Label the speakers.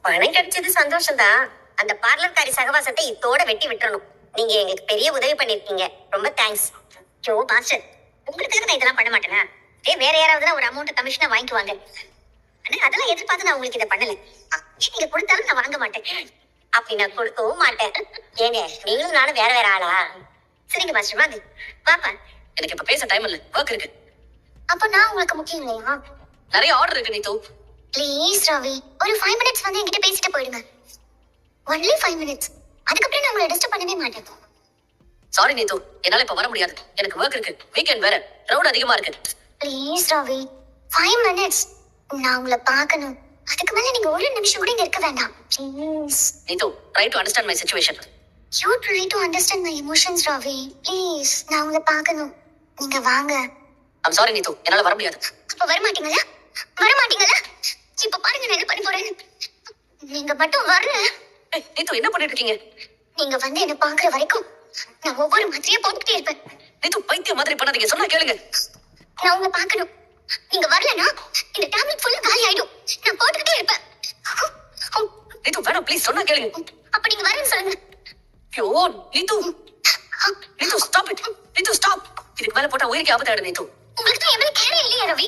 Speaker 1: பணம் கிடைச்சது சந்தோஷம்தான். அந்த பார்லர்காரி சகவாசத்தை இத்தோட வெட்டி விட்டுறணும். நீங்க எங்களுக்கு பெரிய உதவி பண்ணிருக்கீங்க. ரொம்ப தேங்க்ஸ். ஜோ மாஸ்டர், உங்களுக்காக நான் இதெல்லாம் பண்ண மாட்டேனா? வேற யாராவது ஒரு அமௌண்ட் கமிஷனா வாங்கிக்குவாங்க. ஆனா அதெல்லாம் எதிர்பார்த்து நான் உங்களுக்கு இதை பண்ணல. நீங்க கொடுத்தாலும் நான் வாங்க மாட்டேன். அப்படி நான் கொடுக்கவும் மாட்டேன். ஏங்க நீங்களும் நானும் வேற வேற ஆளா? சரிங்க மாஸ்டர், வாங்க பாப்பா.
Speaker 2: எனக்கு இப்ப பேச டைம் இல்ல, ஒர்க் இருக்கு.
Speaker 1: அப்ப நான் உங்களுக்கு முக்கியம் இல்லையா?
Speaker 2: நிறைய ஆர்டர் இருக்கு நீத்து.
Speaker 1: ப்ளீஸ் ரவி, ஒரு 5 மினிட்ஸ் வந்து என்கிட்ட பேசிட்டு போயிடுங்க. Only 5 minutes. அதுக்கப்புறம் நான் உங்களை டிஸ்டர்ப் பண்ணவே மாட்டேன்.
Speaker 2: சாரி நீத்து, என்னால இப்ப வர முடியாது. எனக்கு ஒர்க் இருக்கு. வீக்கெண்ட் வேற, கிரவுட் அதிகமா இருக்கு.
Speaker 1: Please Ravi, 5 minutes. நான் உங்களை பார்க்கணும். அதுக்கு மேல நீங்க ஒரு நிமிஷம் கூட இங்க இருக்க வேண்டாம். Please
Speaker 2: Neetu, try to understand my situation.
Speaker 1: You try to understand my emotions Ravi. Please, நான் உங்களை பார்க்கணும். நீங்க வாங்க.
Speaker 2: ஐம் சாரி நீத்து, என்னால வர முடியாது.
Speaker 1: அப்ப வர மாட்டீங்களா? வர மாட்டீங்களா? இப்ப பாருங்க நான் என்ன பண்ண போறேன். நீங்க மட்டும் வரல.
Speaker 2: நீத்து, என்ன பண்ணிட்டு இருக்கீங்க?
Speaker 1: நீங்க வந்து என்ன பாக்குற வரைக்கும் நான் ஒவ்வொரு மாத்திரையா போட்டுக்கிட்டே இருப்பேன்.
Speaker 2: நீத்து, பைத்திய மாதிரி பண்ணாதீங்க, சொன்னா கேளுங்க.
Speaker 1: நான் உங்களை பார்க்கணும். நீங்க வரலனா இந்த டேப்லெட் ஃபுல்லா காலி ஆயிடும். நான் போட்டுக்கிட்டே இருப்பேன்.
Speaker 2: நீத்து, வேணாம் ப்ளீஸ், சொன்னா கேளுங்க.
Speaker 1: அப்ப நீங்க வரேன்னு சொல்லுங்க.
Speaker 2: ஐயோ நீத்து, நீத்து ஸ்டாப் இட். Neetu stop. இதுக்கு மேல போட்டா உயிருக்கு ஆபத்தாயிடும் நீத்து.
Speaker 1: உங்களுக்கு தான் எவ்வளவு கேர் இல்லையா ரவி?